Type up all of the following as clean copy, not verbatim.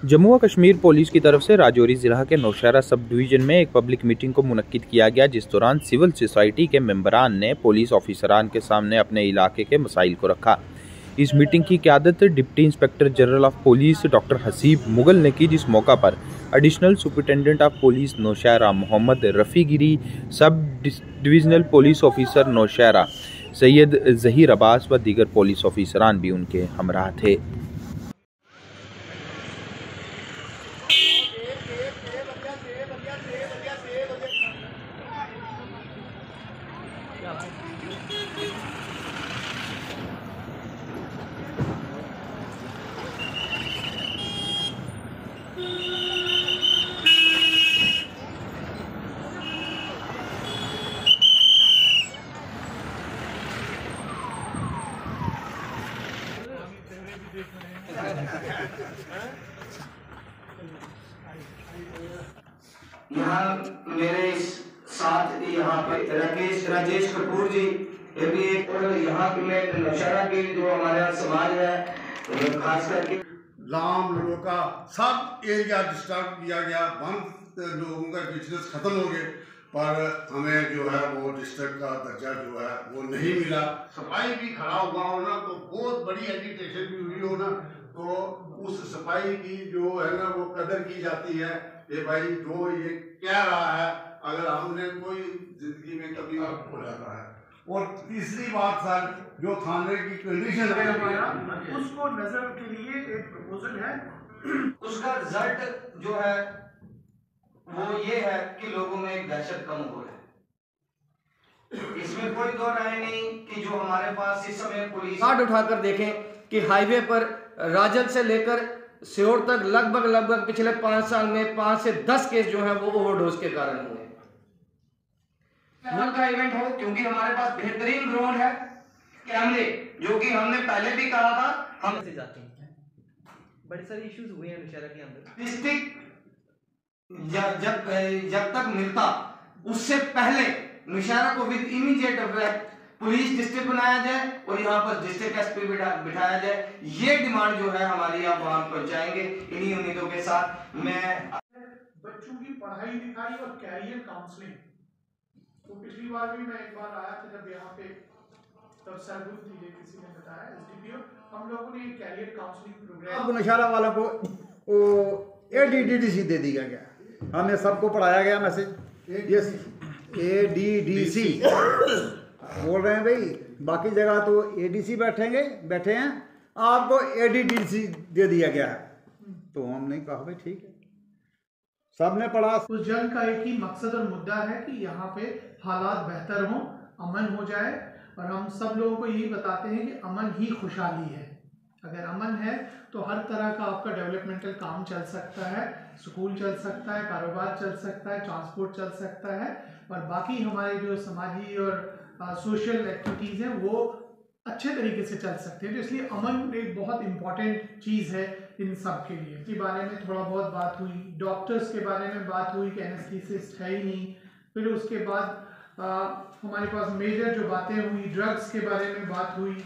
जम्मू व कश्मीर पुलिस की तरफ से राजौरी जिला के नौशहरा सब डिवीजन में एक पब्लिक मीटिंग को मुनक्किद किया गया, जिस दौरान सिविल सोसाइटी के मेंबरान ने पुलिस ऑफिसरान के सामने अपने इलाके के मसाइल को रखा। इस मीटिंग की क़यादत deputy inspector general of police doctor Haseeb Mughal ने की, जिस मौका पर additional superintendent of police Nowshera Mohammad Rafi Giri, sub divisional police officer Nowshera Syed Zaheer Abbas व दीगर पुलिस ऑफिसरान भी उनके हमराह थे। यहाँ मेरे साथ यहाँ पे राजेश कपूर जी, ये भी एक, और यहाँ में नौशहरा की जो हमारा समाज है खास करके लाम लोका सब एरिया डिस्टर्ब किया गया, बंद लोगों का बिजनेस खत्म हो गए, पर हमें जो है वो डिस्ट्रिक्ट का दर्जा जो है वो नहीं मिला। सफाई भी खड़ा हुआ हो ना तो बहुत बड़ी एजिटेशन भी हुई हो ना तो उस सफाई की जो है ना वो कदर की जाती है। ये भाई जो ये कह रहा है, अगर हमने कोई जिंदगी में कभी हो जाता है। और तीसरी बात सर, जो थाने की कंडीशन है उसको नजर के लिए एक प्रपोजल है, उसका रिजल्ट जो है वो ये है कि लोगों में एक दहशत कम हो है। इसमें कोई दो राय नहीं कि जो हमारे पास इस समय पुलिस कार्ड उठाकर देखें कि हाईवे पर राजल से लेकर सियोर तक लगभग पिछले 5 साल में 5 से 10 केस जो है वो ओवरडोज के कारण हुए। का इवेंट हो, क्योंकि हमारे पास बेहतरीन ग्राउंड है, कैमरे जो कि हमने पहले भी कहा था, हम से जाते हैं बड़े सारे इश्यूज हुए हैं नौशहरा के अंदर। डिस्ट्रिक्ट जब तक मिलता उससे पहले नौशहरा को with immediate effect police district बनाया जाए और यहाँ पर डिस्ट्रिक्ट एसपी बिठाया जाए। ये डिमांड जो है हमारी आप वहां पहुंचाएंगे। इन्हीं उम्मीदों के साथ मैं बच्चों की पढ़ाई लिखाई और कैरियर काउंसलिंग, तो पिछली बार भी मैं एक बार आया था जब यहाँ पे, तब सरगुल थी, किसी ने बताया एसडीपीओ, हम लोगों ने कैरियर काउंसलिंग प्रोग्राम अब नौशहरा वालों को एडीडीसी दे दिया गया, हमें सबको पढ़ाया गया मैसेज, यस एडीडीसी बोल रहे हैं भाई, बाकी जगह तो एडीसी बैठे हैं, आपको एडीडीसी दे दिया गया है। तो हमने कहा भाई ठीक है, सबने पढ़ा। उस जंग का एक ही मकसद और मुद्दा है कि यहाँ पे हालात बेहतर हों, अमन हो जाए, और हम सब लोगों को यही बताते हैं कि अमन ही खुशहाली है। अगर अमन है तो हर तरह का आपका डेवलपमेंटल काम चल सकता है, स्कूल चल सकता है, कारोबार चल सकता है, ट्रांसपोर्ट चल सकता है, और बाकी हमारे जो समाजी और सोशल एक्टिविटीज़ हैं वो अच्छे तरीके से चल सकते हैं। तो इसलिए अमन एक बहुत इम्पॉर्टेंट चीज़ है इन सब के लिए। इसके बारे में थोड़ा बहुत बात हुई, डॉक्टर्स के बारे में बात हुई कि एनेस्थीसिस्ट है ही नहीं। फिर उसके बाद हमारे पास मेजर जो बातें हुई, ड्रग्स के बारे में बात हुई,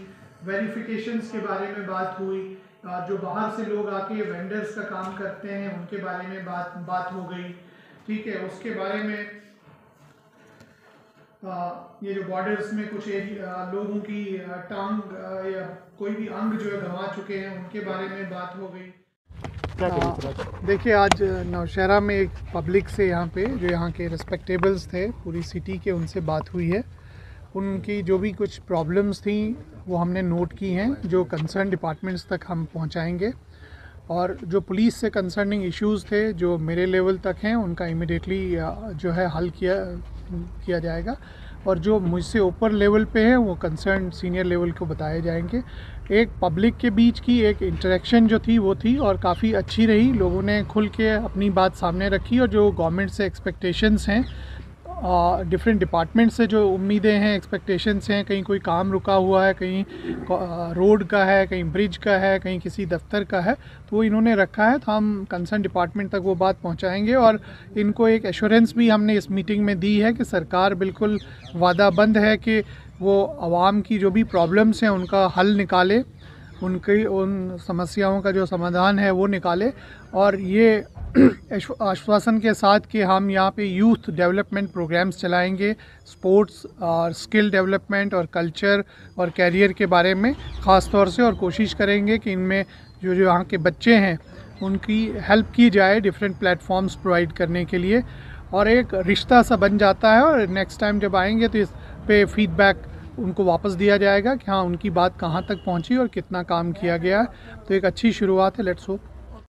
वेरिफिकेशंस के बारे में बात हुई, जो बाहर से लोग आके वेंडर्स का काम करते हैं उनके बारे में बात हो गई, ठीक है। उसके बारे में ये जो बॉर्डर्स में कुछ लोगों की टांग या कोई भी अंग जो है गंवा चुके हैं उनके बारे में बात हो गई। देखिए, आज नौशहरा में एक पब्लिक से यहाँ पे जो यहाँ के रिस्पेक्टेबल्स थे पूरी सिटी के, उनसे बात हुई है। उनकी जो भी कुछ प्रॉब्लम्स थी वो हमने नोट की हैं, जो कंसर्न डिपार्टमेंट्स तक हम पहुँचाएँगे, और जो पुलिस से कंसर्निंग इश्यूज़ थे जो मेरे लेवल तक हैं उनका इमीडिएटली जो है हल किया जाएगा, और जो मुझसे ऊपर लेवल पे है वो कंसर्न सीनियर लेवल को बताए जाएंगे। एक पब्लिक के बीच की एक इंटरेक्शन जो थी वो थी और काफ़ी अच्छी रही, लोगों ने खुल के अपनी बात सामने रखी, और जो गवर्नमेंट से एक्सपेक्टेशंस हैं, डिफरेंट डिपार्टमेंट से जो उम्मीदें हैं, एक्सपेक्टेशंस हैं, कहीं कोई काम रुका हुआ है, कहीं रोड का है, कहीं ब्रिज का है, कहीं किसी दफ्तर का है, तो वो इन्होंने रखा है। तो हम कंसर्न डिपार्टमेंट तक वो बात पहुंचाएंगे, और इनको एक एश्योरेंस भी हमने इस मीटिंग में दी है कि सरकार बिल्कुल वादाबंद है कि वो आवाम की जो भी प्रॉब्लम्स हैं उनका हल निकाले, उनकी उन समस्याओं का जो समाधान है वो निकाले। और ये आश्वासन के साथ कि हम यहाँ पे यूथ डेवलपमेंट प्रोग्राम्स चलाएंगे, स्पोर्ट्स और स्किल डेवलपमेंट और कल्चर और कैरियर के बारे में ख़ास तौर से, और कोशिश करेंगे कि इनमें जो यहाँ के बच्चे हैं उनकी हेल्प की जाए डिफरेंट प्लेटफॉर्म्स प्रोवाइड करने के लिए, और एक रिश्ता सा बन जाता है। और नेक्स्ट टाइम जब आएंगे तो इस पे फीडबैक उनको वापस दिया जाएगा कि हाँ उनकी बात कहाँ तक पहुँची और कितना काम किया गया है। तो एक अच्छी शुरुआत है, लेट्स होप।